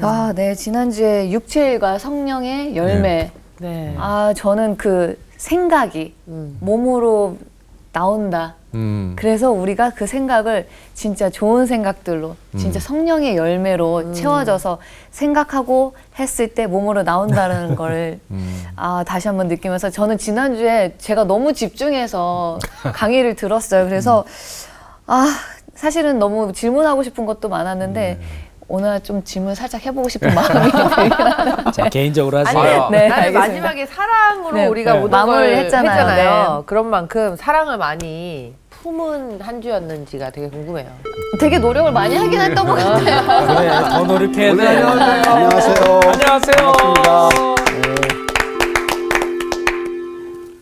아, 네. 지난주에 육체일과 성령의 열매. 네. 아, 저는 그 생각이 몸으로 나온다. 그래서 우리가 그 생각을 진짜 좋은 생각들로, 진짜 성령의 열매로 채워져서 생각하고 했을 때 몸으로 나온다는 걸 다시 한번 느끼면서 저는 지난주에 제가 너무 집중해서 강의를 들었어요. 그래서 사실은 너무 질문하고 싶은 것도 많았는데 오늘 좀 질문 살짝 해보고 싶은 마음이 들긴 하는데. 자, 개인적으로 하세요. 아니, 네, 나는 알겠습니다. 마지막에 사랑으로 네, 우리가 네. 모든 마무리를 걸 했잖아요. 네. 그런 만큼 사랑을 많이 품은 한 주였는지가 되게 궁금해요. 되게 노력을 많이 하긴 했던 것 같아요. 그래, 더 노력해야 돼. 안녕하세요. 안녕하세요. 반갑습니다.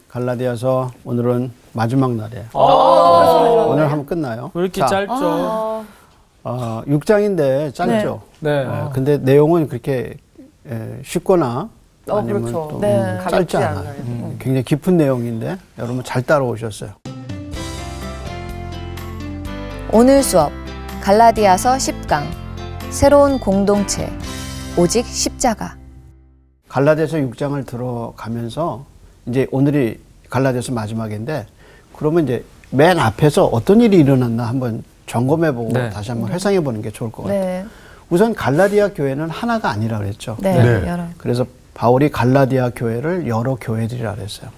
갈라디아서 오늘은 마지막 날이에요. 오늘 하면 끝나요. 왜 이렇게 자, 짧죠? 6장인데 짧죠. 네. 근데 내용은 그렇게 쉽거나 아니면 그렇죠. 또 네. 짧지 가볍지 않아요. 않아요. 굉장히 깊은 내용인데 여러분 잘 따라오셨어요. 오늘 수업 갈라디아서 10강 새로운 공동체 오직 십자가. 갈라디아서 6장을 들어가면서 이제 오늘이 갈라디아서 마지막인데 그러면 이제 맨 앞에서 어떤 일이 일어났나 한번 점검해보고 네. 다시 한번 회상해보는 게 좋을 것 같아요. 네. 우선 갈라디아 교회는 하나가 아니라 그랬죠. 네. 여러. 그래서 바울이 갈라디아 교회를 여러 교회들이라 그랬어요.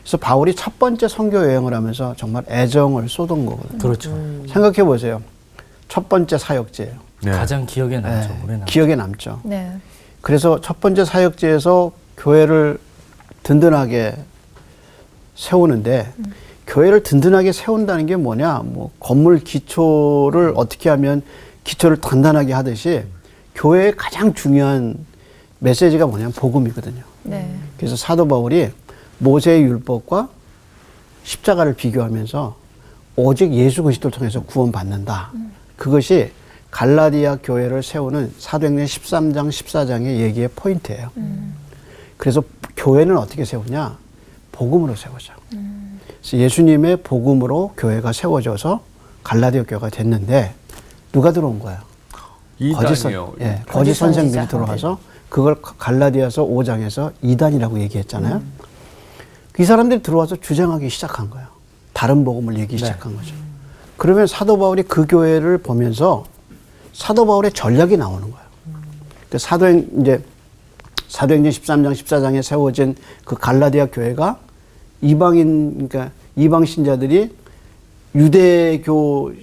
그래서 바울이 첫 번째 선교 여행을 하면서 정말 애정을 쏟은 거거든요. 그렇죠. 생각해 보세요. 첫 번째 사역지예요. 가장 기억에 남죠. 오래 남죠. 기억에 남죠. 네. 그래서 첫 번째 사역지에서 교회를 든든하게 세우는데 교회를 든든하게 세운다는 게 뭐냐? 뭐 건물 기초를 어떻게 하면 기초를 단단하게 하듯이 교회의 가장 중요한 메시지가 뭐냐면 복음이거든요. 네. 그래서 사도 바울이 모세의 율법과 십자가를 비교하면서 오직 예수 그리스도를 통해서 구원받는다. 그것이 갈라디아 교회를 세우는 사도행전 13장, 14장의 얘기의 포인트예요. 그래서 교회는 어떻게 세우냐? 복음으로 세우죠. 그래서 예수님의 복음으로 교회가 세워져서 갈라디아 교회가 됐는데 누가 들어온 거예요? 이단이요. 거짓 선생들이 선지자. 들어와서 그걸 갈라디아서 5장에서 이단이라고 얘기했잖아요. 이 사람들이 들어와서 주장하기 시작한 거예요. 다른 복음을 얘기 시작한 거죠. 그러면 사도 바울이 그 교회를 보면서 사도 바울의 전략이 나오는 거예요. 그 사도행전 13장, 14장에 세워진 그 갈라디아 교회가 그러니까 이방 신자들이 유대교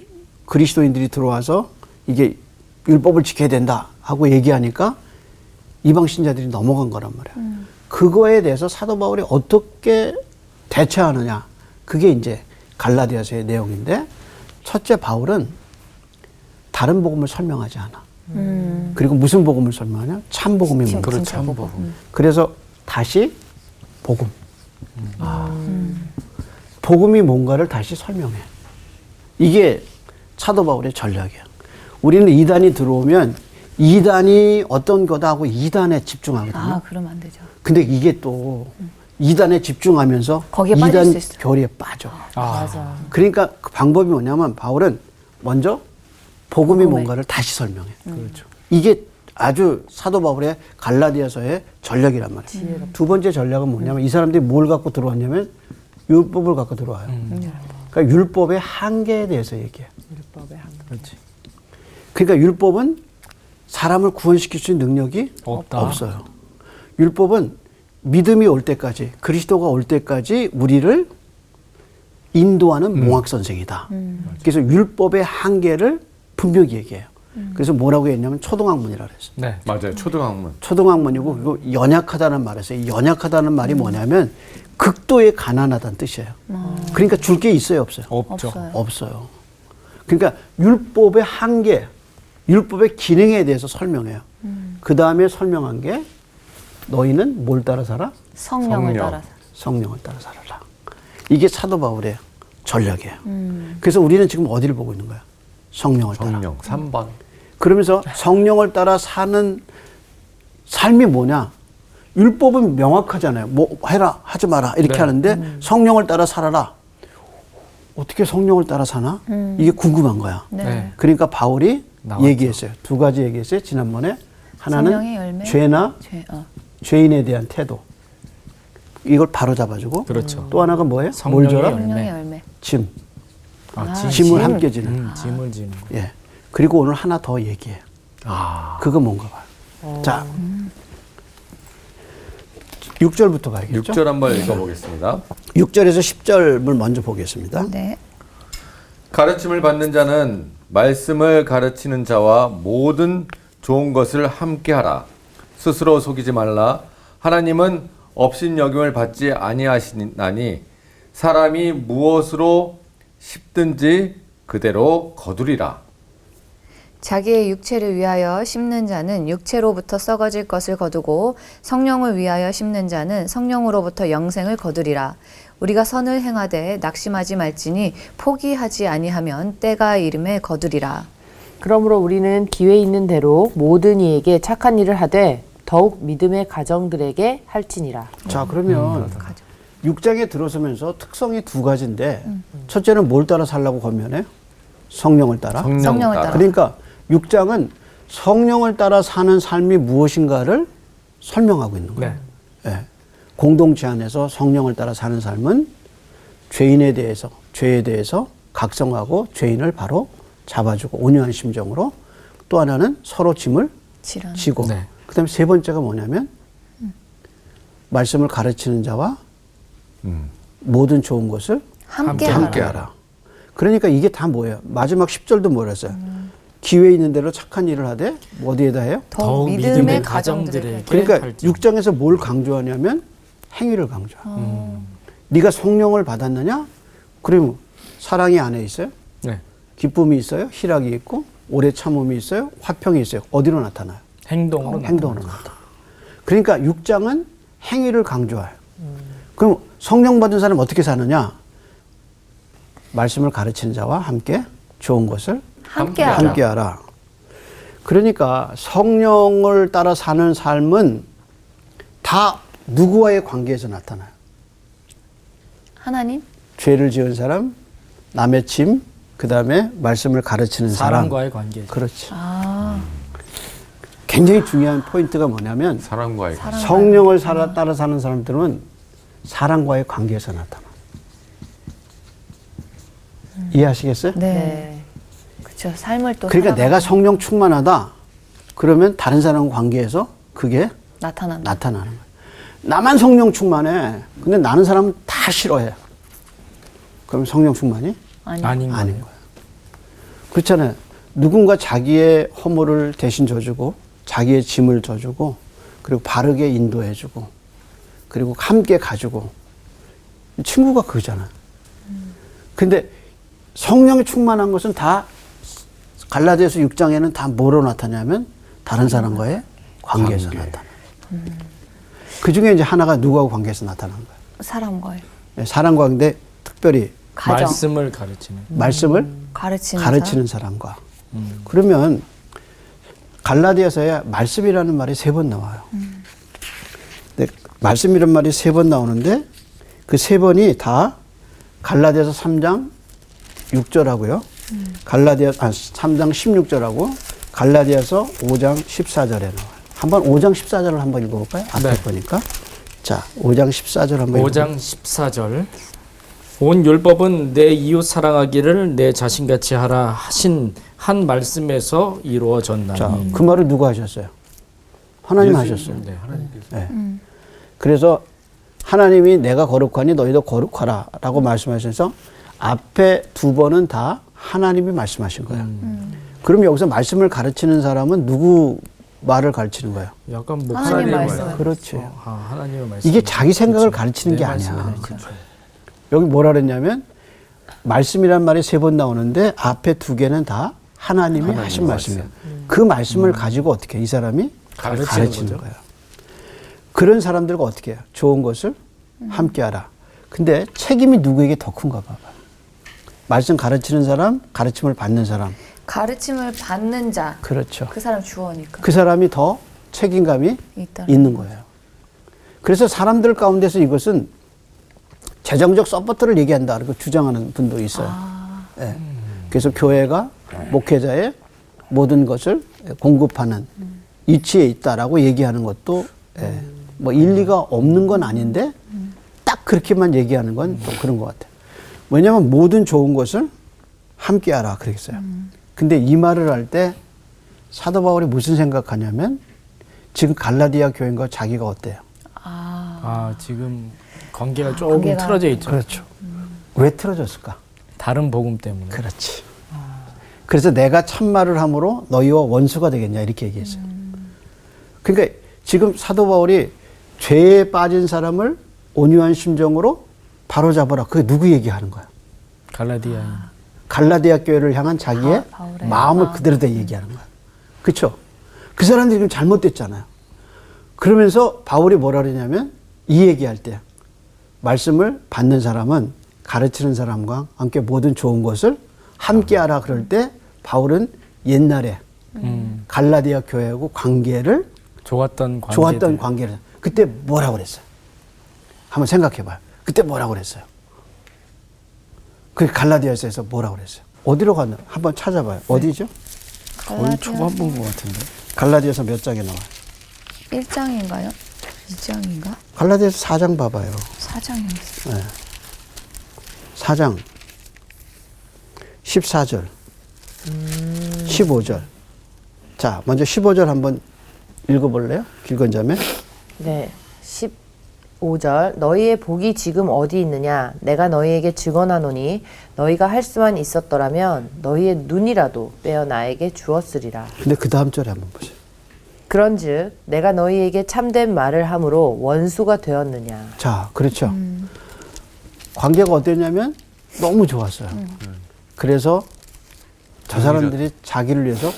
그리스도인들이 들어와서 이게 율법을 지켜야 된다 하고 얘기하니까 이방 신자들이 넘어간 거란 말이에요. 그거에 대해서 사도 바울이 어떻게 대처하느냐. 그게 이제 갈라디아서의 내용인데 첫째 바울은 다른 복음을 설명하지 않아. 그리고 무슨 복음을 설명하냐? 참 복음이 뭔가. 그렇죠. 참 복음. 그래서 다시 복음. 복음이 뭔가를 다시 설명해. 이게 사도 바울의 전략이야. 우리는 이단이 들어오면 이단이 어떤 거다 하고 이단에 집중하거든요. 그러면 안 되죠. 근데 이게 또 이단에 집중하면서 거기에 빠질 이단 수 있어요. 교리에 빠져. 맞아. 그러니까 그 방법이 뭐냐면 바울은 먼저 복음이 뭔가를 다시 설명해. 그렇죠. 이게 아주 사도 바울의 갈라디아서의 전략이란 말이에요. 두 번째 전략은 뭐냐면 이 사람들이 뭘 갖고 들어왔냐면 율법을 갖고 들어와요. 그러니까 율법의 한계에 대해서 얘기해. 율법의 한계. 그렇지. 그러니까 율법은 사람을 구원시킬 수 있는 능력이 없다. 없어요. 율법은 믿음이 올 때까지, 그리스도가 올 때까지 우리를 인도하는 몽학선생이다. 그래서 율법의 한계를 분명히 얘기해요. 그래서 뭐라고 했냐면 초등학문이라고 그랬어요. 네. 맞아요. 초등학문. 초등학문이고 그리고 연약하다는 말을 써요. 연약하다는 말이 뭐냐면 극도의 가난하다는 뜻이에요. 그러니까 줄 게 있어요, 없어요? 없죠. 없어요. 그러니까 율법의 한계, 율법의 기능에 대해서 설명해요. 그 다음에 설명한 게 너희는 뭘 따라 살아? 성령을 성령. 따라서. 성령을 따라 살아라. 이게 사도 바울의 전략이에요. 그래서 우리는 지금 어디를 보고 있는 거야? 성령을 따라. 성령 3번. 그러면서 성령을 따라 사는 삶이 뭐냐? 율법은 명확하잖아요. 뭐 해라, 하지 마라 이렇게 하는데 성령을 따라 살아라. 어떻게 성령을 따라 사나? 이게 궁금한 거야. 네. 네. 그러니까 바울이 나왔죠. 얘기했어요. 두 가지 얘기했어요. 지난번에 하나는 성령의 열매? 죄나 죄인에 대한 태도. 이걸 바로 잡아주고 그렇죠. 또 하나가 뭐예요? 성령의 뭘 줘라? 열매. 성령의 열매. 짐. 짐. 짐을 함께 지는. 짐을 지는 거. 예. 그리고 오늘 하나 더 얘기해. 그거 뭔가 봐요. 자, 6절부터 봐야겠죠? 6절 한번 읽어보겠습니다. 6절에서 10절을 먼저 보겠습니다. 네. 가르침을 받는 자는 말씀을 가르치는 자와 모든 좋은 것을 함께하라. 스스로 속이지 말라. 하나님은 업신여김을 받지 아니하시나니 사람이 무엇으로 씹든지 그대로 거두리라. 자기의 육체를 위하여 심는 자는 육체로부터 썩어질 것을 거두고 성령을 위하여 심는 자는 성령으로부터 영생을 거두리라. 우리가 선을 행하되 낙심하지 말지니 포기하지 아니하면 때가 이름에 거두리라. 그러므로 우리는 기회 있는 대로 모든 이에게 착한 일을 하되 더욱 믿음의 가정들에게 할지니라. 자, 그러면 6장에 들어서면서 특성이 두 가지인데 첫째는 뭘 따라 살라고 권면해요? 성령을 따라. 성령을 따라. 그러니까 6장은 성령을 따라 사는 삶이 무엇인가를 설명하고 있는 거예요. 네. 예. 공동체 안에서 성령을 따라 사는 삶은 죄인에 대해서, 죄에 대해서 각성하고 죄인을 바로 잡아주고 온유한 심정으로, 또 하나는 서로 짐을 지고, 네. 그 다음에 세 번째가 뭐냐면 말씀을 가르치는 자와 모든 좋은 것을 함께 함께하라. 그러니까 이게 다 뭐예요? 마지막 10절도 뭐라 했어요? 기회 있는 대로 착한 일을 하되 어디에다 해요? 더욱 믿음의 가정들에게. 그러니까 할지. 6장에서 뭘 강조하냐면 행위를 강조해요. 네가 성령을 받았느냐? 그러면 사랑이 안에 있어요? 네. 기쁨이 있어요? 희락이 있고 오래 참음이 있어요? 화평이 있어요? 어디로 나타나요? 행동으로 행동으로 나타나요. 그러니까 6장은 행위를 강조해요. 그럼 성령 받은 사람 어떻게 사느냐? 말씀을 가르치는 자와 함께 좋은 것을 함께하라. 함께하라. 그러니까 성령을 따라 사는 삶은 다 누구와의 관계에서 나타나요. 하나님? 죄를 지은 사람, 남의 짐, 그 다음에 말씀을 가르치는 사람. 사람과의 관계. 그렇지. 아, 굉장히 중요한 포인트가 뭐냐면 사랑과의 관계. 성령을 따라 사는 사람들은 사랑과의 관계에서 나타나. 이해하시겠어요? 네. 그렇죠. 삶을 또 그러니까 살아가고 내가 성령 충만하다. 그러면 다른 사람과 관계에서 그게 나타나는. 나타나는 거예요. 나만 성령 충만해. 근데 나는 사람은 다 싫어해. 그럼 성령 충만이 아닌 거예요. 아닌 거예요. 그렇잖아요. 누군가 자기의 허물을 대신 져주고 자기의 짐을 져주고 그리고 바르게 인도해주고 그리고 함께 가지고 친구가 그거잖아요. 근데 성령이 충만한 것은 다 갈라디아서 6장에는 다 뭐로 나타나냐면 다른 사람과의 관계에서 나타나. 그 중에 이제 하나가 누구하고 관계에서 나타나는 거예요. 사람과의 사람 관계, 특별히 가정. 말씀을 가르치는. 말씀을 가르치는 사람과. 그러면 갈라디아서에 말씀이라는 말이 3번 나와요. 근데 말씀이라는 말이 3번 나오는데 그 3번이 다 갈라디아서 3장 6절하고요. 3장 16절하고 갈라디아서 5장 14절에 나와요. 한번 5장 14절을 한번 읽어볼까요? 앞에 네. 보니까. 자, 5장 14절 한번 5장 14절. 온 율법은 내 이웃 사랑하기를 내 자신같이 하라 하신 한 말씀에서 이루어졌나니. 자, 그 말을 누가 하셨어요? 하나님 하셨어요. 네, 하나님께서. 네. 그래서 하나님이 내가 거룩하니 너희도 거룩하라 라고 말씀하셔서 앞에 2번은 다 하나님이 말씀하신 거예요. 그럼 여기서 말씀을 가르치는 사람은 누구 말을 가르치는 거예요? 약간 하나님 목사님 말씀. 그렇지. 하나님의 말씀. 이게 자기 생각을 가르치는 게 말씀을 아니야. 가르치죠. 여기 뭐라 그랬냐면 말씀이란 말이 3번 나오는데 앞에 2개는 다 하나님이 하신 말씀이에요. 그 말씀을 가지고 어떻게 이 사람이 가르치는 거예요. 그런 사람들과 어떻게 해요? 좋은 것을 함께하라. 근데 책임이 누구에게 더 큰가 봐봐. 말씀 가르치는 사람, 가르침을 받는 사람. 가르침을 받는 자. 그렇죠. 그 사람 주어니까. 그 사람이 더 책임감이 있는 거예요. 그래서 사람들 가운데서 이것은 재정적 서포트를 얘기한다. 그리고 주장하는 분도 있어요. 예. 그래서 교회가 목회자의 모든 것을 공급하는 이치에 있다라고 얘기하는 것도 예, 뭐 일리가 없는 건 아닌데 딱 그렇게만 얘기하는 건 좀 그런 것 같아요. 왜냐하면 모든 좋은 것을 함께하라 그랬어요. 근데 이 말을 할 때 사도 바울이 무슨 생각하냐면 지금 갈라디아 교인과 자기가 어때요? 지금 관계가 조금 관계가- 틀어져 있죠. 그렇죠. 왜 틀어졌을까? 다른 복음 때문에. 그렇지. 그래서 내가 참말을 함으로 너희와 원수가 되겠냐 이렇게 얘기했어요. 그러니까 지금 사도 바울이 죄에 빠진 사람을 온유한 심정으로 바로잡아라. 그게 누구 얘기하는 거야? 갈라디아인. 갈라디아 교회를 향한 자기의 바울의 마음을 그대로 다 얘기하는 거야. 그렇죠? 그 사람들이 지금 잘못됐잖아요. 그러면서 바울이 뭐라 그러냐면 이 얘기할 때 말씀을 받는 사람은 가르치는 사람과 함께 모든 좋은 것을 함께하라 그럴 때 바울은 옛날에 갈라디아 교회하고 관계를 좋았던 관계를 그때 뭐라고 그랬어요? 한번 생각해봐요. 그때 뭐라고 그랬어요? 그 갈라디아서에서 뭐라고 그랬어요? 어디로 갔나? 한번 찾아봐요. 어디죠? 거의 초반부인 것 같은데. 갈라디아서 몇 장에 나와요? 1장인가요? 2장인가? 갈라디아서 4장 봐봐요. 4장이었어요. 4장 14절 15절 자 먼저 15절 한번 읽어볼래요? 길건 자매. 네. 15절 너희의 복이 지금 어디 있느냐 내가 너희에게 증언하노니 너희가 할 수만 있었더라면 너희의 눈이라도 빼어 나에게 주었으리라. 근데 그 다음 절에 한번 보세요. 그런즉 내가 너희에게 참된 말을 함으로 원수가 되었느냐. 자 그렇죠. 관계가 어땠냐면 너무 좋았어요. 그래서 저 사람들이 자기를 위해서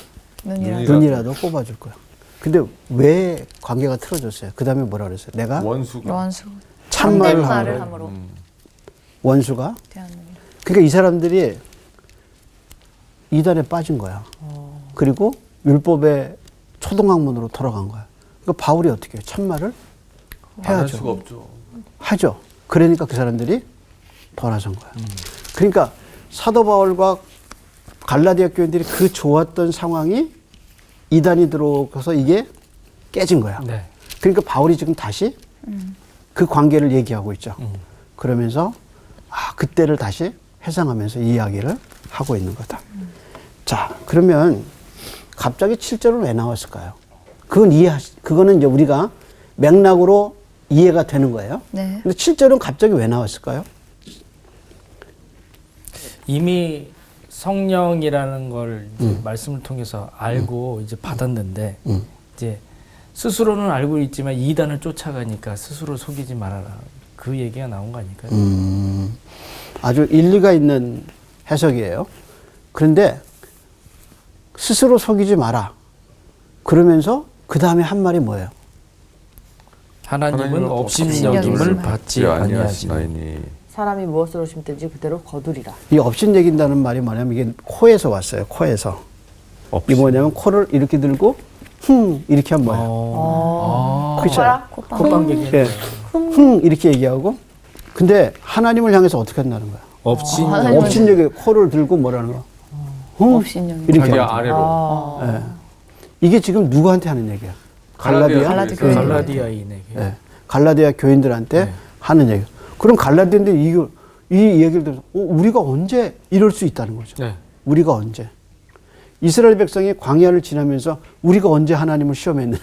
눈이라도 뽑아줄 거야. 근데 왜 관계가 틀어졌어요? 그 다음에 뭐라 그랬어요? 내가 원수가. 원수. 참말을 말을 함으로 함으로 원수가. 대하느니라. 그러니까 이 사람들이 이단에 빠진 거야. 그리고 율법의 초등학문으로 돌아간 거야. 그러니까 바울이 어떻게 해요? 참말을 안 할 해야죠. 수가 없죠. 하죠. 그러니까 그 사람들이 돌아선 거야. 그러니까 사도 바울과 갈라디아 교인들이 그 좋았던 상황이 이단이 들어가서 이게 깨진 거야. 네. 그러니까 바울이 지금 다시 그 관계를 얘기하고 있죠. 그러면서 그때를 다시 회상하면서 이야기를 하고 있는 거다. 자, 그러면 갑자기 7절은 왜 나왔을까요? 그거는 이제 우리가 맥락으로 이해가 되는 거예요. 네. 근데 7절은 갑자기 왜 나왔을까요? 이미 성령이라는 걸 이제 말씀을 통해서 알고 이제 받았는데 이제 스스로는 알고 있지만 이단을 쫓아가니까 스스로 속이지 말아라. 그 얘기가 나온 거 아닐까요? 아주 일리가 있는 해석이에요. 그런데 스스로 속이지 마라. 그러면서 그 다음에 한 말이 뭐예요? 하나님은 업신여김을 업신여김을 받지 아니하시니. 아니하시나이니. 사람이 무엇으로 심든지 그대로 거두리라. 이 업신여긴다는 말이 뭐냐면 이게 코에서 왔어요. 코에서. 이 뭐냐면 코를 이렇게 들고 이렇게 하면 뭐예요? 그렇죠. 콧방귀기. 예. 이렇게 얘기하고 근데 하나님을 향해서 어떻게 한다는 거야? 업신여김. 업신여기 코를 들고 뭐라는 거야? 업신여김. 이렇게 자기 하는 거야. 아래로. 예. 이게 지금 누구한테 하는 얘기야? 갈라디아 교회. 갈라디아인에게. 예. 갈라디아 교인들한테 네. 하는 얘기. 그럼 갈라디아인들이 이 얘기를 들어서 우리가 언제 이럴 수 있다는 거죠. 네. 우리가 언제? 이스라엘 백성이 광야를 지나면서 우리가 언제 하나님을 시험했느냐.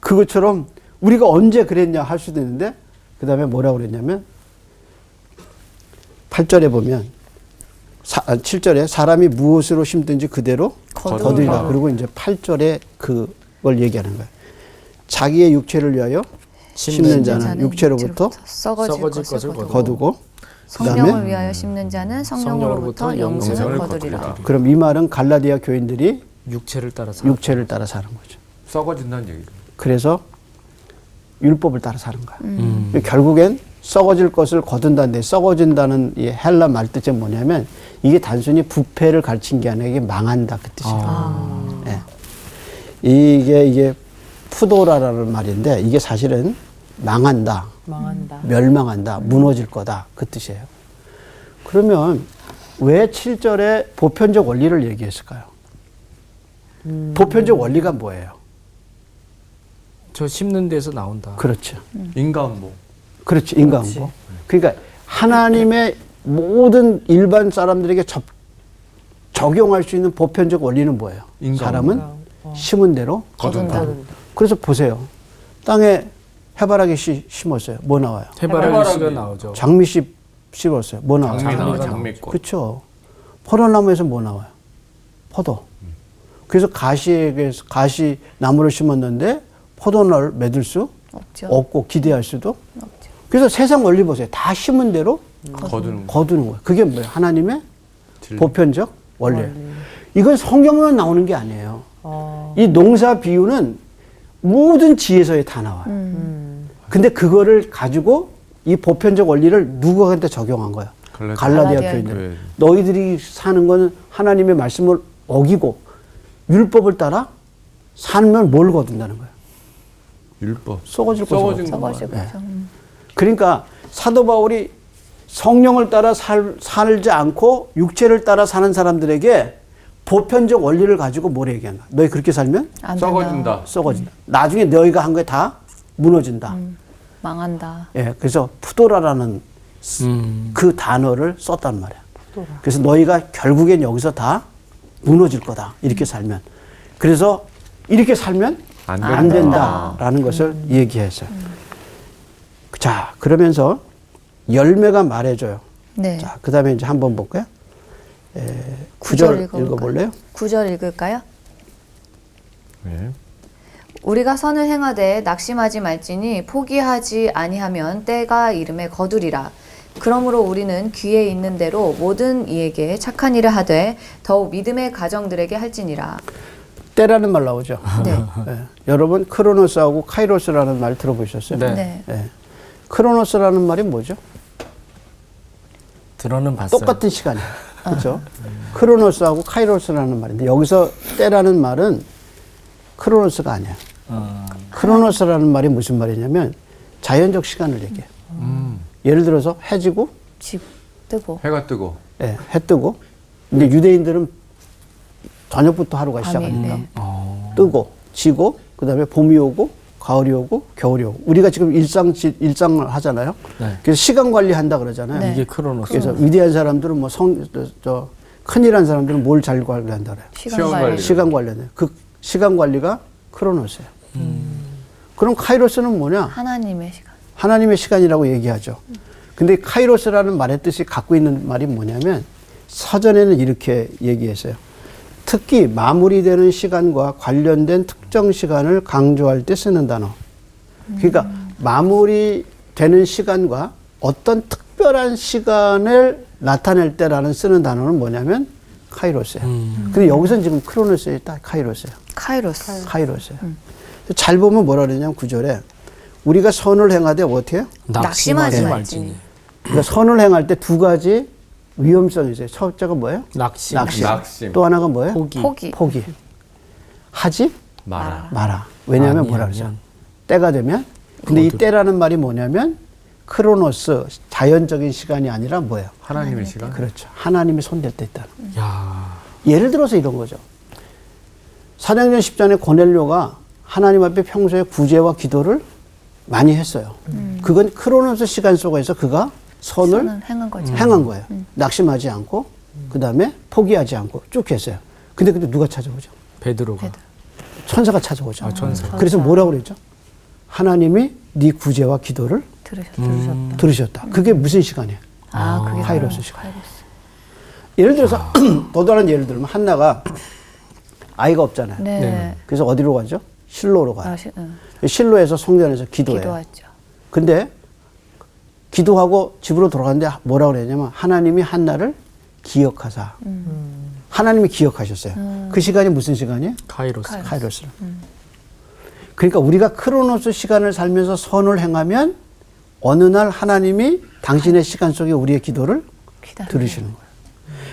그것처럼 우리가 언제 그랬냐 할 수도 있는데 그 다음에 뭐라고 그랬냐면 8절에 보면 7절에 사람이 무엇으로 심든지 그대로 거두리라. 그리고 이제 8절에 그걸 얘기하는 거예요. 자기의 육체를 위하여 심는 자는 육체로부터 썩어질 것을 거두고 성령을 그다음에 위하여 심는 자는 성령으로부터 영생을 거두리라. 그럼 이 말은 갈라디아 교인들이 육체를 따라서. 육체를 따라 사는 거죠. 썩어진다는 얘기죠. 그래서 율법을 따라 사는 거야. 결국엔 썩어질 것을 거둔다는데 썩어진다는 이 헬라 말 뜻이 뭐냐면 이게 단순히 부패를 가르친 게 아니라 이게 망한다 그 뜻이에요. 예. 이게 푸도라라는 말인데 이게 사실은 망한다, 멸망한다, 무너질 거다 그 뜻이에요. 그러면 왜 7절에 보편적 원리를 얘기했을까요? 보편적 원리가 뭐예요? 저 심는 데서 나온다. 그렇죠. 인간모. 그렇지, 인간고. 그러니까 하나님의 모든 일반 사람들에게 적용할 수 있는 보편적 원리는 뭐예요? 인간. 사람은 심은 대로 거둔다. 그래서 보세요. 땅에 해바라기 씨 심었어요. 뭐 나와요? 해바라기 씨가 나오죠. 장미 씨 심었어요. 뭐 나와요? 장미 나와, 장미가 장미꽃. 그렇죠. 포도나무에서 뭐 나와요? 포도. 그래서 가시 나무를 심었는데 포도를 맺을 수 없죠. 없고 기대할 수도. 없죠. 그래서 세상 원리 보세요. 다 심은 대로 거두는 거. 거두는 거예요. 그게 뭐예요? 하나님의 진리. 보편적 원리. 이건 성경만 나오는 게 아니에요. 이 농사 비유는 모든 지혜서에 다 나와요. 근데 그거를 가지고 이 보편적 원리를 누구한테 적용한 거야? 갈라디아 갈라디아 교인들. 너희들이 사는 거는 하나님의 말씀을 어기고 율법을 따라 살면 뭘 거둔다는 거야? 율법. 썩어질 거 썩어진 썩어질 거. 거. 썩어질 거죠. 그러니까 사도 바울이 성령을 따라 살지 않고 육체를 따라 사는 사람들에게 보편적 원리를 가지고 뭘 얘기하나? 너희 그렇게 살면 안 된다. 썩어진다. 썩어진다. 나중에 너희가 한 게 다 무너진다. 망한다. 예, 그래서 푸도라라는 그 단어를 썼단 말이야. 그래서 너희가 결국엔 여기서 다 무너질 거다. 이렇게 살면. 그래서 이렇게 살면 안 안 된다. 된다라는 것을 얘기했어요. 자, 그러면서 열매가 말해줘요. 네. 자, 그 다음에 이제 한번 볼까요? 9절 9절 읽어볼래요? 9절 읽을까요? 네. 우리가 선을 행하되 낙심하지 말지니 포기하지 아니하면 때가 이름에 거두리라. 그러므로 우리는 귀에 있는 대로 모든 이에게 착한 일을 하되 더욱 믿음의 가정들에게 할지니라. 때라는 말 나오죠. 네. 예. 여러분 크로노스하고 카이로스라는 말 들어보셨어요? 네. 네. 예. 크로노스라는 말이 뭐죠? 들어는 봤어요. 똑같은 시간이에요. 그렇죠? 크로노스하고 카이로스라는 말인데 여기서 때라는 말은 크로노스가 아니야. 크로노스라는 말이 무슨 말이냐면 자연적 시간을 얘기해요. 예를 들어서 해 지고 집 뜨고 해가 뜨고. 예, 해 뜨고 근데 유대인들은 저녁부터 하루가 밤이, 시작하니까 네. 뜨고 지고 그다음에 봄이 오고 가을이 오고 겨울이 오고 우리가 지금 일상을 하잖아요. 네. 그래서 시간 관리한다 그러잖아요. 네. 이게 크로노스. 그래서 위대한 사람들은 뭐 큰일한 사람들은 뭘 잘 관리한다 그래요. 시간 시간 관리. 관리. 시간 관리는 그 시간 관리가 크로노스예요. 그럼 카이로스는 뭐냐? 하나님의 시간. 하나님의 시간이라고 얘기하죠. 근데 카이로스라는 말의 뜻이 갖고 있는 말이 뭐냐면 사전에는 이렇게 얘기했어요. 특히 마무리되는 시간과 관련된 특정 시간을 강조할 때 쓰는 단어. 그러니까 마무리되는 시간과 어떤 특별한 시간을 나타낼 때라는 쓰는 단어는 뭐냐면 카이로스예요. 근데 여기서는 지금 크로노스에 딱 카이로스예요. 카이로스. 카이로스예요. 잘 보면 뭐라 그러냐면 9절에 우리가 선을 행하되 어떻게 해요? 낙심하지 말지니. 그러니까 선을 행할 때 두 가지 위험성이 있어요. 첫째가 뭐예요? 낙심. 낙심. 또 하나가 뭐예요? 포기. 포기. 하지 마라. 마라. 왜냐하면 뭐라 그러죠? 때가 되면. 근데 이 때라는 말이 뭐냐면 크로노스, 자연적인 시간이 아니라 뭐예요? 하나님의 시간. 그렇죠. 하나님이 손댈 때 있다는 거예요. 야. 예를 들어서 이런 거죠. 사도행전 10장에 고넬료가 하나님 앞에 평소에 구제와 기도를 많이 했어요. 그건 크로노스 시간 속에서 그가 선을 행한 거죠. 행한 거예요. 낙심하지 않고 그 다음에 포기하지 않고 쭉 했어요. 근데 누가 찾아오죠? 베드로가. 천사가 찾아오죠. 아, 천사. 그래서 뭐라고 그랬죠? 하나님이 네 구제와 기도를 들으셨다. 들으셨다. 그게 무슨 시간이에요? 아, 그게 카이로스 시간. 카이로스. 예를 들어서 더 다른 예를 들면 한나가 아이가 없잖아요. 네. 네. 그래서 어디로 가죠? 실로로 가요. 응. 실로에서 성전에서 기도해요. 기도했죠. 근데 기도하고 집으로 돌아갔는데 뭐라고 그랬냐면 하나님이 한나를 기억하사. 하나님이 기억하셨어요. 그 시간이 무슨 시간이에요? 카이로스. 카이로스를. 그러니까 우리가 크로노스 시간을 살면서 선을 행하면 어느 날 하나님이 당신의 시간 속에 우리의 기도를 들으시는 거예요.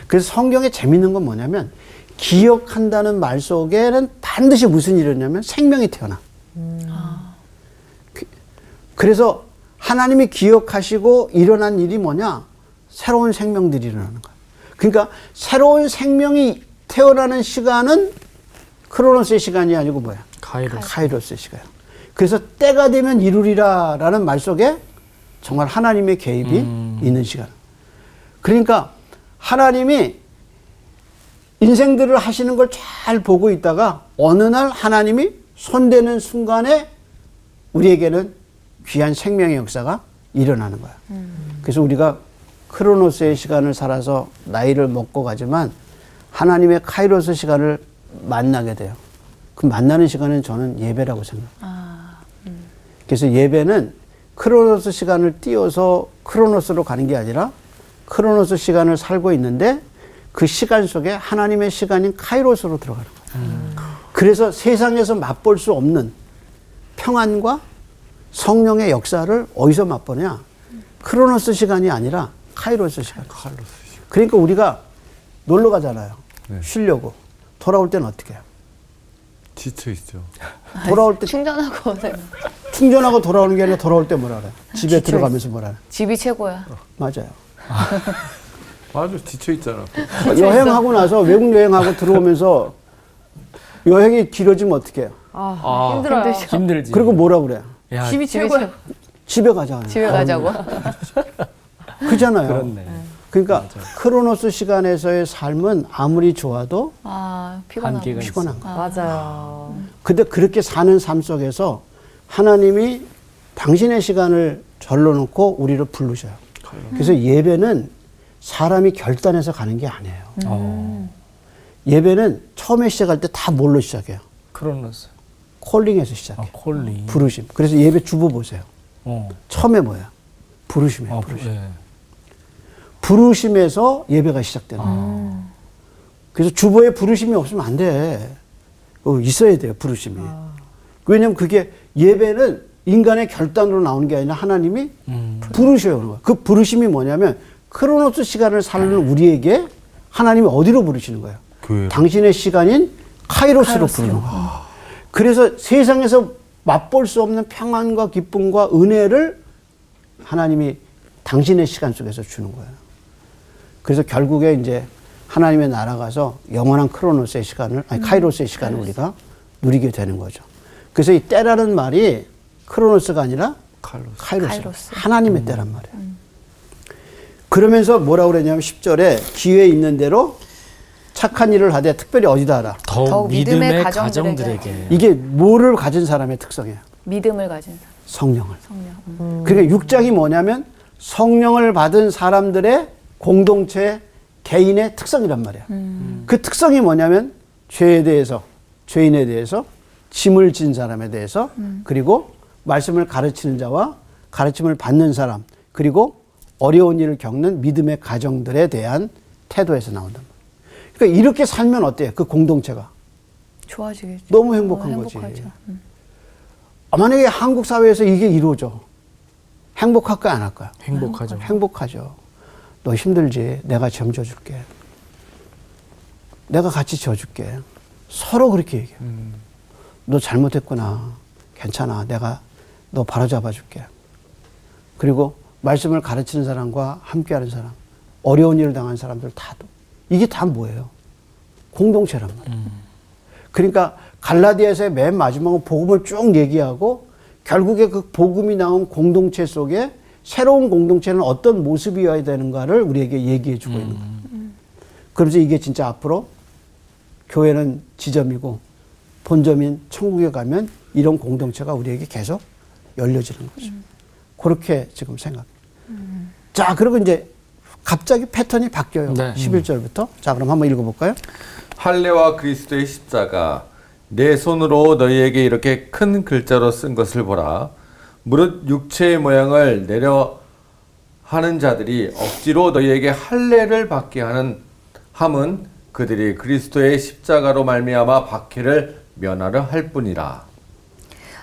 그래서 성경에 재밌는 건 뭐냐면 기억한다는 말 속에는 반드시 무슨 일이 있냐면 생명이 태어나. 그래서 하나님이 기억하시고 일어난 일이 뭐냐? 새로운 생명들이 일어나는 거예요. 그러니까 새로운 생명이 태어나는 시간은 크로노스의 시간이 아니고 뭐야? 카이로스의 시간. 그래서 때가 되면 이루리라라는 말 속에 정말 하나님의 개입이 있는 시간. 그러니까 하나님이 인생들을 하시는 걸 잘 보고 있다가 어느 날 하나님이 손대는 순간에 우리에게는 귀한 생명의 역사가 일어나는 거야. 그래서 우리가 크로노스의 시간을 살아서 나이를 먹고 가지만 하나님의 카이로스 시간을 만나게 돼요. 그 만나는 시간은 저는 예배라고 생각해요. 그래서 예배는 크로노스 시간을 띄워서 크로노스로 가는 게 아니라 크로노스 시간을 살고 있는데 그 시간 속에 하나님의 시간인 카이로스로 들어가는 거예요. 그래서 세상에서 맛볼 수 없는 평안과 성령의 역사를 어디서 맛보냐? 크로노스 시간이 아니라 카이로스 시간. 그러니까 우리가 놀러 가잖아요. 네. 쉬려고. 돌아올 때는 어떻게 해요? 지쳐 있죠. 돌아올 때 충전하고 오세요. 충전하고 돌아오는 게 아니라 돌아올 때 뭐라 그래? 집에 들어가면서 뭐라 그래? 집이 최고야. 맞아요. 맞아, 지쳐 있잖아. 여행하고 나서 외국 여행하고 들어오면서 여행이 길어지면 어떻게 해요? 힘들어요. 힘들지. 그리고 뭐라 그래? 야, 집이 최고야. 집에 가자. 집에 가자고. 그잖아요. 그렇네. 그러니까 크로노스 시간에서의 삶은 아무리 좋아도 피곤하고. 한계가 피곤한 거야. 맞아요. 근데 그렇게 사는 삶 속에서 하나님이 당신의 시간을 절러놓고 우리를 부르셔요. 그래서 예배는 사람이 결단해서 가는 게 아니에요. 예배는 처음에 시작할 때 다 뭘로 시작해요? 크로노스. 콜링에서 시작해요. 콜링. 부르심. 그래서 예배 주보 보세요. 처음에 뭐야? 부르심이에요. 부르심. 예. 부르심에서 예배가 시작되는 거예요. 그래서 주보에 부르심이 없으면 안 돼. 있어야 돼요, 부르심이. 왜냐면 그게 예배는 인간의 결단으로 나오는 게 아니라 하나님이 부르셔요. 그 부르심이 뭐냐면 크로노스 시간을 사는 우리에게 하나님이 어디로 부르시는 거예요? 교회로. 당신의 시간인 카이로스로 부르는 거예요. 그래서 세상에서 맛볼 수 없는 평안과 기쁨과 은혜를 하나님이 당신의 시간 속에서 주는 거예요. 그래서 결국에 이제 하나님의 나라 가서 영원한 크로노스의 시간을, 아니 카이로스의 시간을 우리가 누리게 되는 거죠. 그래서 이 때라는 말이 크로노스가 아니라 카이로스. 하나님의 때란 말이에요. 그러면서 뭐라고 그랬냐면 10절에 기회 있는 대로 착한 일을 하되 특별히 어디다 하라. 더욱 믿음의 가정들에게. 이게 뭐를 가진 사람의 특성이에요? 믿음을 가진 사람. 성령을. 성령. 그러니까 6장이 뭐냐면 성령을 받은 사람들의 공동체 개인의 특성이란 말이야. 그 특성이 뭐냐면 죄에 대해서, 죄인에 대해서, 짐을 진 사람에 대해서, 그리고 말씀을 가르치는 자와 가르침을 받는 사람, 그리고 어려운 일을 겪는 믿음의 가정들에 대한 태도에서 나온단 말이야. 그러니까 이렇게 살면 어때요? 그 공동체가. 좋아지겠죠. 너무 행복한 거지. 행복하죠. 만약에 한국 사회에서 이게 이루어져. 행복할까 안 할까요? 행복하죠. 행복하죠. 너 힘들지? 내가 점 져줄게. 내가 같이 져줄게. 서로 그렇게 얘기해. 너 잘못했구나. 괜찮아. 내가 너 바로잡아줄게. 그리고 말씀을 가르치는 사람과 함께하는 사람, 어려운 일을 당한 사람들 다도 이게 다 뭐예요? 공동체란 말이에요. 그러니까 갈라디아서의 맨 마지막은 복음을 쭉 얘기하고 결국에 그 복음이 나온 공동체 속에 새로운 공동체는 어떤 모습이어야 되는가를 우리에게 얘기해 주고 있는 거예요. 그러면서 이게 진짜 앞으로 교회는 지점이고 본점인 천국에 가면 이런 공동체가 우리에게 계속 열려지는 거죠. 그렇게 지금 생각해요. 자, 그리고 이제 갑자기 패턴이 바뀌어요. 네. 11절부터. 자, 그럼 한번 읽어볼까요? 할례와 그리스도의 십자가 내 손으로 너희에게 이렇게 큰 글자로 쓴 것을 보라. 무릇 육체의 모양을 내려 하는 자들이 억지로 너희에게 할례를 받게 하는 함은 그들이 그리스도의 십자가로 말미암아 박해를 면하려 할 뿐이라.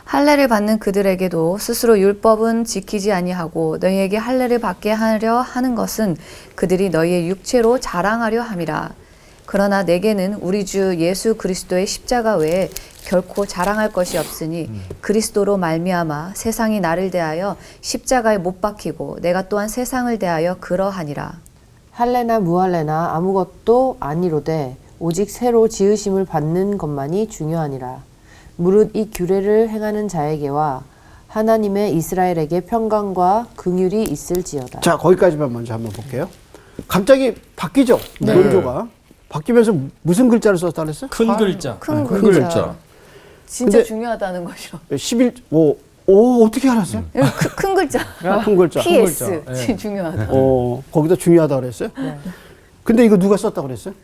할례를 받는 그들에게도 스스로 율법은 지키지 아니하고 너희에게 할례를 받게 하려 하는 것은 그들이 너희의 육체로 자랑하려 함이라. 그러나 내게는 우리 주 예수 그리스도의 십자가 외에 결코 자랑할 것이 없으니 그리스도로 말미암아 세상이 나를 대하여 십자가에 못 박히고 내가 또한 세상을 대하여 그러하니라. 할례나 무할례나 아무것도 아니로되 오직 새로 지으심을 받는 것만이 중요하니라. 무릇 이 규례를 행하는 자에게와 하나님의 이스라엘에게 평강과 긍휼이 있을지어다. 자, 거기까지만 먼저 한번 볼게요. 갑자기 바뀌죠. 논조가 바뀌면서 무슨 글자를 썼다 그랬어요? 큰 글자. 큰 큰 글자. 글자. 진짜 근데- 중요하다는 거죠. 11, 오, 어떻게 알았어요? 큰 글자. 큰 글자. PS. 글자. 예. 진짜 중요하다. 거기다 중요하다 그랬어요? 근데 이거 누가 썼다 그랬어요?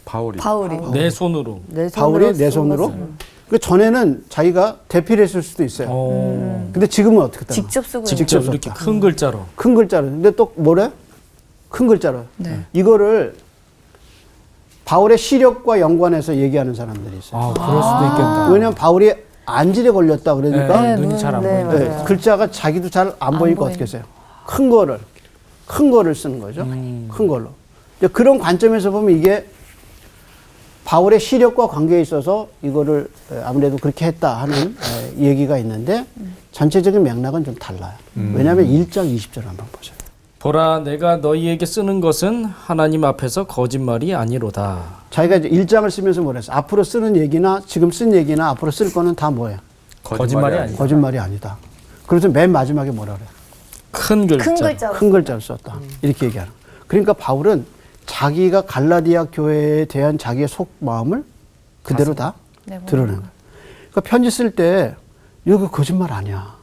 바울이. 바울이. 내 손으로. 내 바울이 손으로 내 쓴 손으로? 것을. 그 전에는 자기가 대필 했을 수도 있어요. 근데 지금은 어떻게 따라? 직접 쓰고 있는. 직접 직접 이렇게 썼다. 큰 글자로. 큰 글자로. 근데 또 뭐래? 큰 글자로. 네. 이거를 바울의 시력과 연관해서 얘기하는 사람들이 있어요. 아, 그럴 수도 있겠다. 왜냐면 바울이 안질에 걸렸다 그러니까 네, 눈이 잘 안 네, 보이네. 맞아요. 글자가 자기도 잘 안 보이니까 어떻게 써요? 큰 거를 쓰는 거죠. 큰 걸로. 이제 그런 관점에서 보면 이게 바울의 시력과 관계에 있어서 이거를 아무래도 그렇게 했다 하는 얘기가 있는데 전체적인 맥락은 좀 달라요. 왜냐하면 1장 20절 한번 보세요. 보라, 내가 너희에게 쓰는 것은 하나님 앞에서 거짓말이 아니로다. 자기가 이제 1장을 쓰면서 뭐랬어? 앞으로 쓰는 얘기나 지금 쓴 얘기나 앞으로 쓸 거는 다 뭐예요? 거짓말이 아니다. 거짓말이 아니다. 그래서 맨 마지막에 뭐라 그래요? 큰 글자. 큰 글자로. 큰 글자를 썼다. 이렇게 얘기하는 거예요. 그러니까 바울은 자기가 갈라디아 교회에 대한 자기의 속마음을 그대로 다 네, 드러낸 거예요. 그러니까 편지 쓸 때 이거 거짓말 아니야.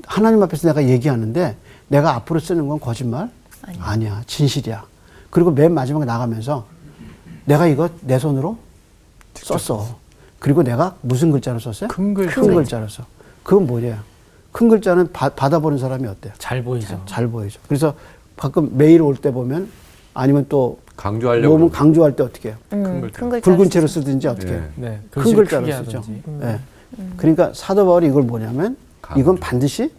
하나님 앞에서 내가 얘기하는데 내가 앞으로 쓰는 건 거짓말 아니야. 진실이야. 그리고 맨 마지막에 나가면서 내가 이거 내 손으로 썼어. 그리고 내가 무슨 글자로 썼어요? 큰 글자. 큰 글자로 써. 그건 뭐냐? 큰 글자는 받아보는 사람이 어때요? 잘 보이죠. 잘 보이죠. 그래서 가끔 메일 올 때 보면 아니면 또 강조하려고. 너무 강조할 때 어떻게 해요? 큰 글자. 큰 글자. 붉은 채로 쓰든지 어떻게 해요? 네. 네. 큰 글씨를 글자로 크게 쓰죠. 하든지. 네. 그러니까 사도 바울이 이걸 뭐냐면 이건 반드시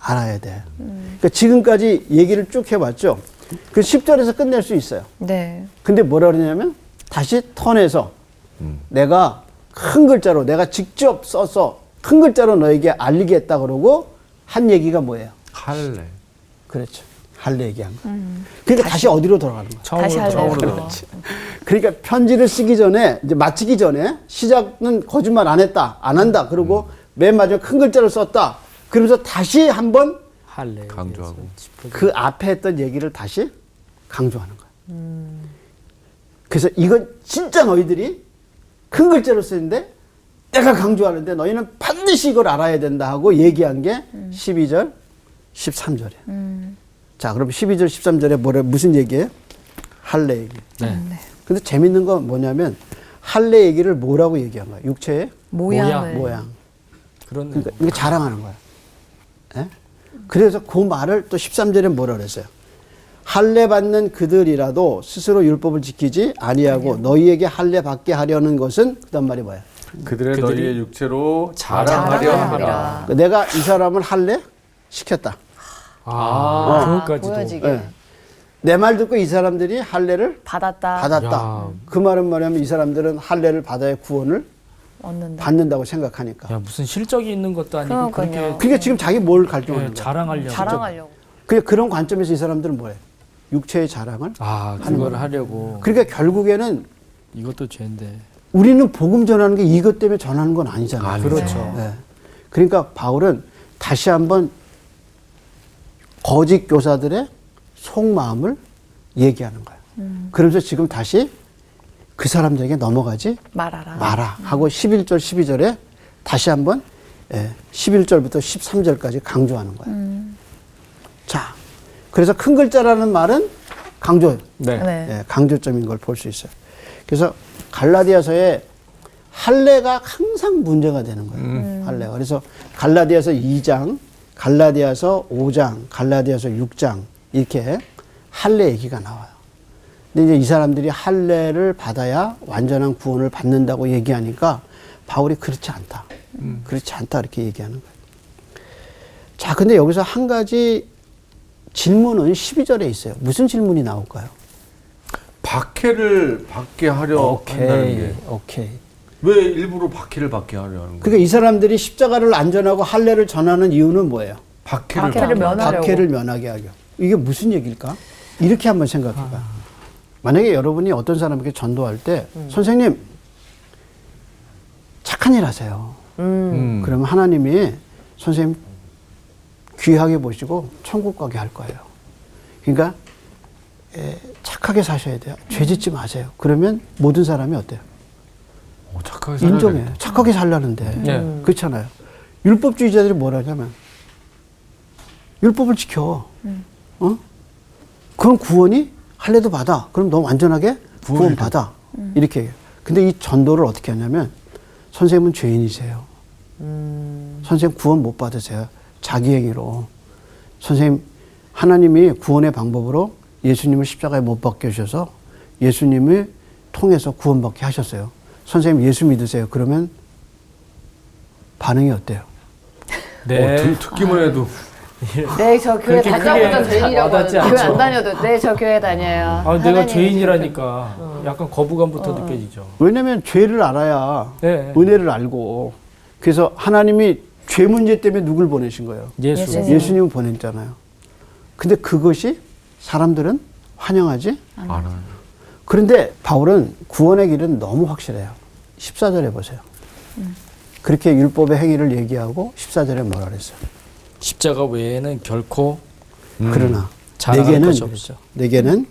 알아야 돼. 그러니까 지금까지 얘기를 쭉 해봤죠. 그 10절에서 끝낼 수 있어요. 네. 근데 뭐라 그러냐면 다시 턴해서 내가 큰 글자로 내가 직접 써서 큰 글자로 너에게 알리게 했다 그러고 한 얘기가 뭐예요? 할래. 그렇죠. 할래 얘기한 거. 그러니까 다시 어디로 돌아가는 거야? 처음으로 다시 할래요. 처음으로. 그러니까 편지를 쓰기 전에 이제 마치기 전에 시작은 거짓말 안 했다, 안 한다. 그리고 맨 마지막에 큰 글자를 썼다. 그러면서 다시 한번 할래. 강조하고. 그 앞에 했던 얘기를 다시 강조하는 거야. 그래서 이건 진짜 너희들이 큰 글자로 쓰는데 내가 강조하는데 너희는 반드시 이걸 알아야 된다 하고 얘기한 게 12절, 13절이에요. 자, 그럼 12절, 13절에 무슨 얘기예요? 할례 얘기. 네. 근데 재밌는 건 뭐냐면 할례 얘기를 뭐라고 얘기한 거야? 육체의 모양을. 모양. 그런 그러니까 이게 자랑하는 거야. 예? 그래서 그 말을 또 13절에 뭐라 그랬어요? 할례 받는 그들이라도 스스로 율법을 지키지 아니하고 너희에게 할례 받게 하려는 것은 그다음 말이 뭐야? 그들의 그들이 너희의 육체로 자랑하려 자랑하려 하라. 하라. 그러니까 내가 이 사람을 할례 시켰다. 그것까지도. 보여지게. 예. 내 말 듣고 이 사람들이 할례를 받았다. 받았다. 야. 그 말은 뭐냐면 이 사람들은 할례를 받아야 구원을 얻는다. 받는다고 생각하니까. 야, 무슨 실적이 있는 것도 아니고 그러니까요. 그렇게 그게 지금 자기 뭘 갈등하는 예, 거야? 자랑하려고. 자랑하려고. 그런 관점에서 이 사람들은 뭐예요? 육체의 자랑을. 아, 그걸 하려고. 그러니까 결국에는 이것도 죄인데. 우리는 복음 전하는 게 이것 때문에 전하는 건 아니잖아요. 아니죠. 그렇죠. 네. 그러니까 바울은 다시 한번 거짓 교사들의 속마음을 얘기하는 거예요. 그러면서 지금 다시 그 사람들에게 넘어가지 말하라. 마라 하고 11절, 12절에 다시 한번 11절부터 13절까지 강조하는 거예요. 자, 그래서 큰 글자라는 말은 강조, 네. 네. 강조점인 걸 볼 수 있어요. 그래서 갈라디아서에 할례가 항상 문제가 되는 거예요. 할례가. 그래서 갈라디아서 2장, 갈라디아서 5장, 갈라디아서 6장 이렇게 할례 얘기가 나와요. 근데 이제 이 사람들이 할례를 받아야 완전한 구원을 받는다고 얘기하니까 바울이 그렇지 않다. 그렇지 않다 이렇게 얘기하는 거예요. 자, 근데 여기서 한 가지 질문은 12절에 있어요. 무슨 질문이 나올까요? 박해를 받게 하려 한다는 게. 오케이. 왜 일부러 박해를 받게 하려 하는 거예요? 그러니까 이 사람들이 십자가를 안전하고 할례를 전하는 이유는 뭐예요? 박해를 박해를 받게 면하려고. 박해를 면하게 하려. 이게 무슨 얘기일까? 이렇게 한번 생각해봐. 만약에 여러분이 어떤 사람에게 전도할 때 선생님 착한 일 하세요. 그러면 하나님이 선생님 귀하게 보시고 천국 가게 할 거예요. 그러니까 착하게 사셔야 돼요. 죄 짓지 마세요. 그러면 모든 사람이 어때요? 착하게 살아야 인정해요. 되겠다. 착하게 살라는데. 네. 그렇잖아요. 율법주의자들이 뭐라 하냐면 율법을 지켜. 어? 그럼 구원이 할례도 받아. 그럼 너 완전하게 구원 받아. 이렇게 해요. 근데 이 전도를 어떻게 하냐면 선생님은 죄인이세요. 선생님 구원 못 받으세요. 자기 행위로. 선생님 하나님이 구원의 방법으로 예수님을 십자가에 못 박혀 주셔서 예수님을 통해서 구원받게 하셨어요. 선생님 예수 믿으세요. 그러면 반응이 어때요? 네. 듣기만 해도 네, 저 교회 그렇게 다녀보자 크게 죄인이라고 와닿지 하는데 교회 않죠. 안 다녀도 네, 저 교회 다녀요. 아, 내가 하나님 죄인이라니까 약간 거부감부터 느껴지죠. 왜냐면 죄를 알아야 네. 은혜를 알고 그래서 하나님이 죄 문제 때문에 누굴 보내신 거예요? 예수. 예수님을 보냈잖아요. 근데 그것이 사람들은 환영하지? 알아요. 그런데 바울은 구원의 길은 너무 확실해요. 14절에 보세요. 그렇게 율법의 행위를 얘기하고 14절에 뭐라 그랬어요? 십자가 외에는 결코 그러나 자랑할 것이 없죠. 내게는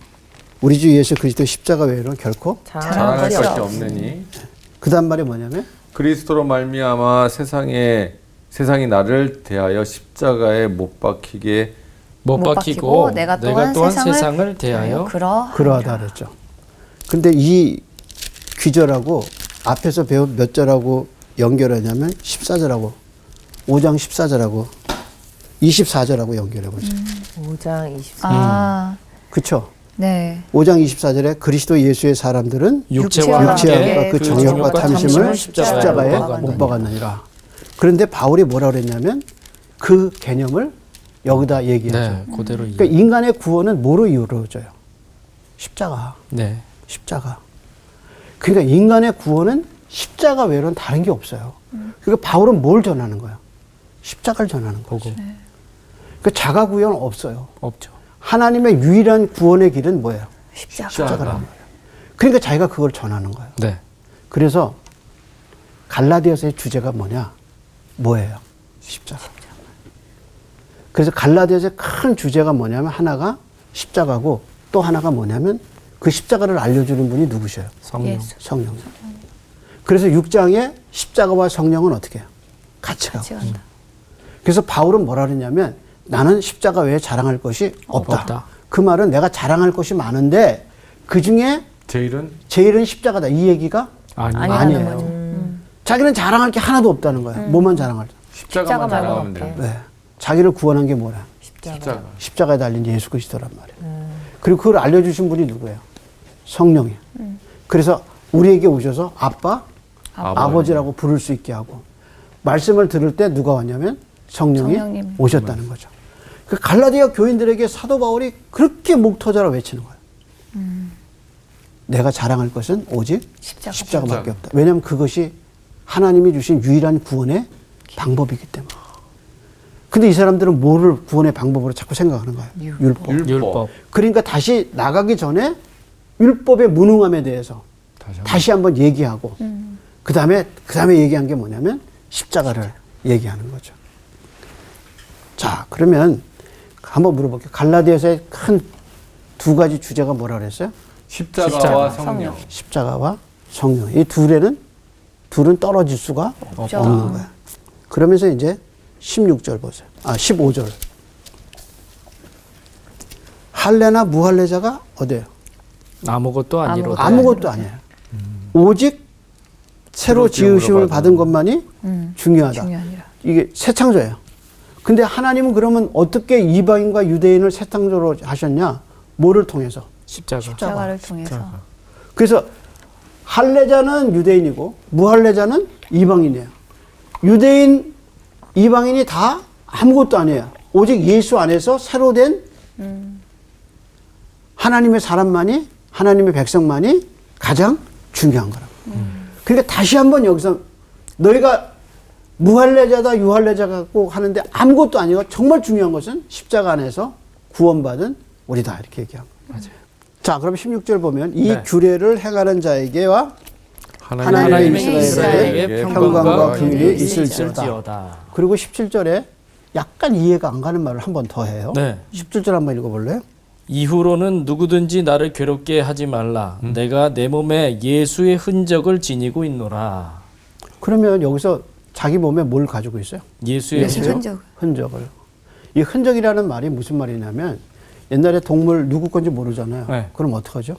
우리 주 예수 그리스도 십자가 외에는 결코 자랑할 것이 것이 없느니 그 다음 말이 뭐냐면 그리스도로 말미암아 세상이 나를 대하여 십자가에 못 박히게 못 박히고 내가 내가 또한 또한 세상을 대하여 그러하다 그랬죠. 근데 이 귀절하고 앞에서 배운 몇 절하고 연결하냐면 14절하고 5장 14절하고 24절하고 연결해 보세요. 5장 24절. 아, 그렇죠? 네. 5장 24절에 그리스도 예수의 사람들은 육체와 육체와 함께 그 정욕과 탐심을 십자가에 십자가에 못 못 박았느니라. 그런데 바울이 뭐라 그랬냐면 그 개념을 여기다 얘기하죠. 네, 그대로 그러니까 인간의 구원은 뭐로 이루어져요? 십자가. 네. 십자가. 그러니까 인간의 구원은 십자가 외로는 다른 게 없어요. 그러니까 바울은 뭘 전하는 거야? 십자가를 전하는 거고. 그러니까 자가 구원은 없어요. 없죠. 하나님의 유일한 구원의 길은 뭐예요? 십자가. 십자가라는 거예요. 그러니까 자기가 그걸 전하는 거예요. 네. 그래서 갈라디아서의 주제가 뭐냐? 뭐예요? 십자가. 그래서 갈라디아서의 큰 주제가 뭐냐면 하나가 십자가고 또 하나가 뭐냐면 그 십자가를 알려주는 분이 누구셔요? 성령. 예수. 성령. 그래서 6장에 십자가와 성령은 어떻게 해요? 같이 가고. 같이 간다. 그래서 바울은 뭐라 그러냐면 나는 십자가 외에 자랑할 것이 없다. 없다. 그 말은 내가 자랑할 것이 많은데 그 중에 제일은 십자가다. 이 얘기가 아니에요. 자기는 자랑할 게 하나도 없다는 거야. 뭐만 자랑할? 십자가만 십자가만 자랑하면 없게. 돼. 네. 자기를 구원한 게 뭐라? 십자가. 십자가에 달린 예수 그리스도란 말이에요. 그리고 그걸 알려주신 분이 누구예요? 성령이에요. 그래서 우리에게 오셔서 아버지라고 부를 수 있게 하고 말씀을 들을 때 누가 왔냐면 성령이 성령님. 오셨다는 거죠. 그 갈라디아 교인들에게 사도 바울이 그렇게 목 터져라 외치는 거예요. 내가 자랑할 것은 오직 십자가밖에 없다. 왜냐하면 그것이 하나님이 주신 유일한 구원의 방법이기 때문에. 근데 이 사람들은 뭐를 구원의 방법으로 자꾸 생각하는 거예요? 율법. 그러니까 다시 나가기 전에 율법의 무능함에 대해서 다시 한번 얘기하고 그 다음에 얘기한 게 뭐냐면 십자가를 얘기하는 거죠. 자, 그러면 한번 물어볼게요. 갈라디아서의 큰 두 가지 주제가 뭐라 그랬어요? 십자가와 성령. 십자가와 성령. 이 둘은 떨어질 수가 없죠. 없는 거야. 그러면서 이제 16절 보세요. 15절. 할례나 무할례자가 어디예요? 아무것도 아니로다. 아무것도 아니에요. 오직 새로 지으심을 받은 것만이 중요하다. 중요하니라. 이게 새 창조예요. 근데 하나님은 그러면 어떻게 이방인과 유대인을 새 창조로 하셨냐? 뭐를 통해서? 십자가를 통해서. 그래서 할례자는 유대인이고 무할례자는 이방인이에요. 유대인, 이방인이 다 아무것도 아니에요. 오직 예수 안에서 새로 된 하나님의 사람만이, 하나님의 백성만이 가장 중요한 거라고. 그러니까 다시 한번 여기서 너희가 무할례자다 유할례자가 꼭 하는데 아무것도 아니고 정말 중요한 것은 십자가 안에서 구원받은 우리다 이렇게 얘기한 거예요. 맞아요. 자, 그럼 16절 보면 이 네. 규례를 행하는 자에게와 하나님의 하나님의 이스라엘에게 이스라엘에게 평강과 평강이 긍휼이 있을지어다. 그리고 17절에 약간 이해가 안 가는 말을 한 번 더 해요. 네. 17절 한번 읽어볼래요? 이후로는 누구든지 나를 괴롭게 하지 말라. 내가 내 몸에 예수의 흔적을 지니고 있노라. 그러면 여기서 자기 몸에 뭘 가지고 있어요? 예수의 예수의 흔적. 흔적을. 이 흔적이라는 말이 무슨 말이냐면 옛날에 동물 누구 건지 모르잖아요. 네. 그럼 어떡하죠?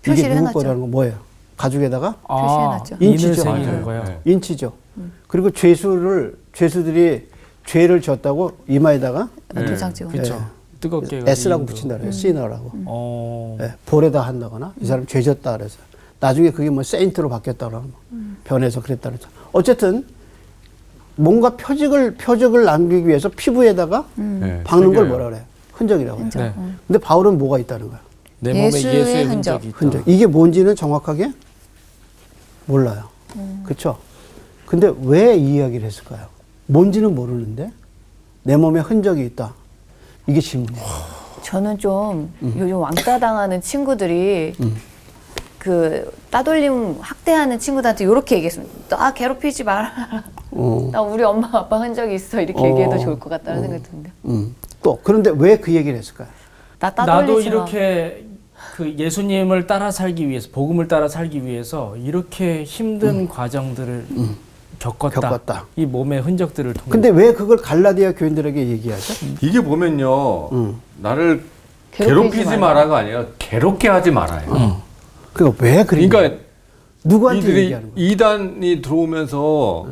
표시를 이게 누구 해놨죠. 거라는 거 뭐예요? 가죽에다가 표시해놨죠. 인을 인치죠. 새기는 맞아요. 거예요. 네. 인치죠. 그리고 죄수들이 죄를 졌다고 이마에다가 도장 찍어. 그렇죠. 뜨겁게 해가지고 S라고 인도. 붙인다 그래요. 시너라고. 어. 예, 볼에다 한다거나 이 사람 죄 졌다 그래서 나중에 그게 뭐 세인트로 바뀌었다 그러면 변해서 그랬다 그래서 어쨌든 뭔가 표적을 남기기 위해서 피부에다가 네, 박는 걸 새겨요. 뭐라 그래요? 흔적이라고 해요. 네. 근데 바울은 뭐가 있다는 거야? 내 몸에 예수의 예수의 흔적. 흔적이 있다. 흔적. 이게 뭔지는 정확하게 몰라요. 그렇죠? 근데 왜 이 이야기를 했을까요? 뭔지는 모르는데 내 몸에 흔적이 있다. 이게 질문이에요. 저는 좀 요즘 왕따 당하는 친구들이 그 따돌림 학대하는 친구들한테 이렇게 얘기했으면 나 괴롭히지 마라. 나 우리 엄마 아빠 흔적이 있어 이렇게 얘기해도 좋을 것 같다는 생각이 드는데. 또 그런데 왜 그 얘기를 했을까요? 나 나도 따돌리지 마. 이렇게 그 예수님을 따라 살기 위해서 복음을 따라 살기 위해서 이렇게 힘든 과정들을 겪었다. 이 몸의 흔적들을 통해. 근데 왜 그걸 갈라디아 교인들에게 얘기하죠? 이게 보면요. 나를 괴롭히지 괴롭히지 마라가 아니라 괴롭게 하지 말아요. 그러니까 왜 그러니까 그러니까 누구한테 이들이 얘기하는 거예요? 이단이 들어오면서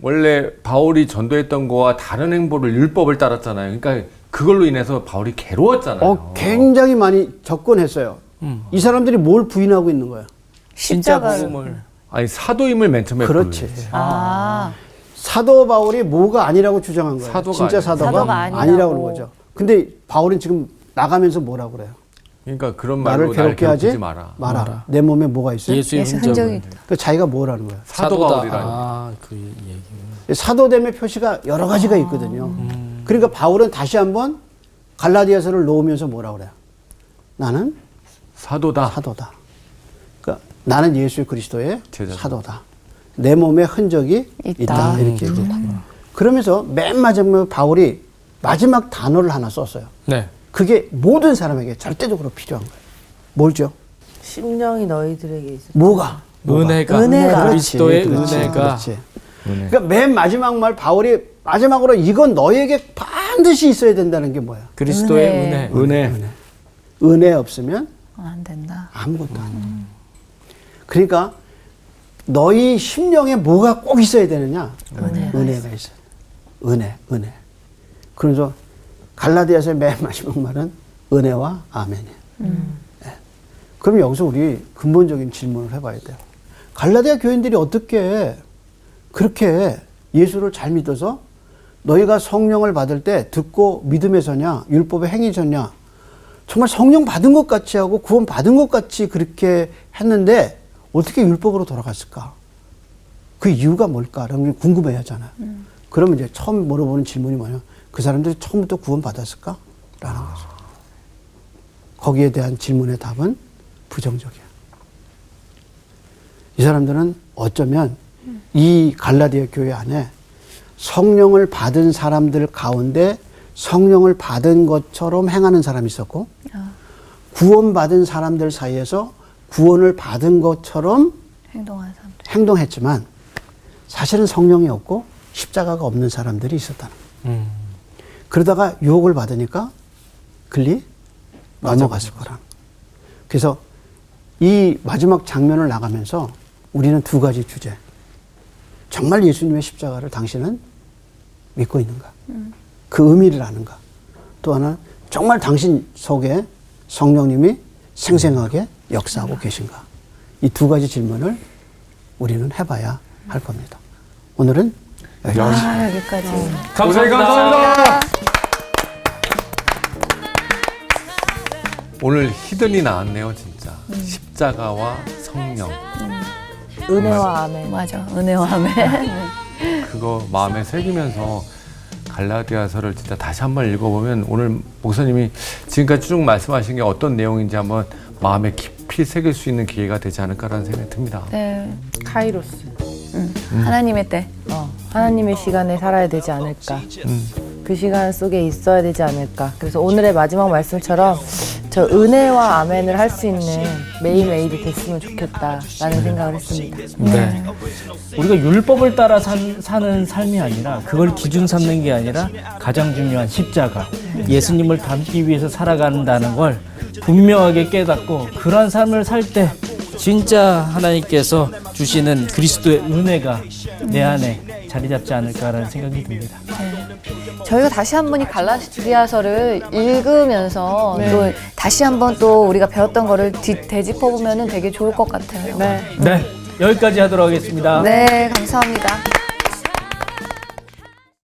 원래 바울이 전도했던 거와 다른 행보를 율법을 따랐잖아요. 그러니까 그걸로 인해서 바울이 괴로웠잖아요. 굉장히 많이 접근했어요. 이 사람들이 뭘 부인하고 있는 거야? 진짜 십자가를. 복음을 아니 사도임을 맨 처음에 그렇지. 부르셨어요. 아, 사도 바울이 뭐가 아니라고 주장한 거예요. 사도가 진짜 아니에요. 사도가, 사도가 아니라고 그러는 거죠. 근데 바울은 지금 나가면서 뭐라고 그래요? 그러니까 그런 나를 말로 날 괴롭게 하지 괴롭히지 마라. 내 몸에 뭐가 있어요? 예수의 예수 흔적을. 흔적이 있다. 그 자기가 뭐라는 거예요? 사도 바울이라는. 아, 그 얘기. 사도됨의 표시가 여러 가지가 있거든요. 그러니까 바울은 다시 한번 갈라디아서를 놓으면서 뭐라고 그래요? 나는 사도다. 사도다. 그러니까 나는 예수 그리스도의 제자다. 사도다. 내 몸에 흔적이 있다. 있다. 이렇게 얘기해요. 그러면서 맨 마지막에 바울이 마지막 단어를 하나 썼어요. 네. 그게 모든 사람에게 절대적으로 필요한 거예요. 뭘죠? 심령이 너희들에게 있어. 뭐가? 은혜가. 은혜가. 그리스도의 그렇지, 은혜가. 그렇지. 그러니까 맨 마지막 말 바울이 마지막으로 이건 너에게 반드시 있어야 된다는 게 뭐야? 그리스도의 은혜. 은혜. 은혜 없으면 안 된다. 아무것도 안 돼. 그러니까 너희 심령에 뭐가 꼭 있어야 되느냐? 은혜가 있어요. 은혜. 그래서 갈라디아서의 맨 마지막 말은 은혜와 아멘이에요. 네. 그럼 여기서 우리 근본적인 질문을 해봐야 돼요. 갈라디아 교인들이 어떻게 그렇게 예수를 잘 믿어서 너희가 성령을 받을 때 듣고 믿음에 서냐, 율법에 행위 졌냐, 정말 성령 받은 것 같이 하고 구원 받은 것 같이 그렇게 했는데 어떻게 율법으로 돌아갔을까? 그 이유가 뭘까? 라는 게 궁금해 하잖아요. 그러면 이제 처음 물어보는 질문이 뭐냐면 그 사람들이 처음부터 구원 받았을까? 라는 거죠. 거기에 대한 질문의 답은 부정적이야. 이 사람들은 어쩌면 이 갈라디아 교회 안에 성령을 받은 사람들 가운데 성령을 받은 것처럼 행하는 사람이 있었고 구원받은 사람들 사이에서 구원을 받은 것처럼 행동하는 사람들. 행동했지만 사실은 성령이 없고 십자가가 없는 사람들이 있었다는 거예요. 그러다가 유혹을 받으니까 글리 넘어갔을 거라. 그래서 이 마지막 장면을 나가면서 우리는 두 가지 주제. 정말 예수님의 십자가를 당신은 믿고 있는가? 그 의미를 아는가? 또 하나, 정말 당신 속에 성령님이 생생하게 역사하고 계신가? 이 두 가지 질문을 우리는 해봐야 할 겁니다. 오늘은 여기까지. 여기까지. 감사합니다. 오늘 히든이 나왔네요, 진짜. 십자가와 성령. 은혜와 아멘. 맞아. 은혜와 아멘. 그거 마음에 새기면서 갈라디아서를 진짜 다시 한번 읽어보면 오늘 목사님이 지금까지 쭉 말씀하신 게 어떤 내용인지 한번 마음에 깊이 새길 수 있는 기회가 되지 않을까라는 생각이 듭니다. 네. 카이로스. 하나님의 때. 하나님의 시간에 살아야 되지 않을까. 그 시간 속에 있어야 되지 않을까. 그래서 오늘의 마지막 말씀처럼 저 은혜와 아멘을 할 수 있는 매일매일이 됐으면 좋겠다라는 생각을 했습니다. 네. 우리가 율법을 따라 사는 삶이 아니라 그걸 기준 삼는 게 아니라 가장 중요한 십자가, 예수님을 닮기 위해서 살아간다는 걸 분명하게 깨닫고 그런 삶을 살 때 진짜 하나님께서 주시는 그리스도의 은혜가 내 안에 자리 잡지 않을까라는 생각이 듭니다. 저희가 다시 한번 이 갈라디아서를 읽으면서 또 다시 한번 또 우리가 배웠던 거를 되짚어 보면은 되게 좋을 것 같아요. 네. 네, 여기까지 하도록 하겠습니다. 네, 감사합니다.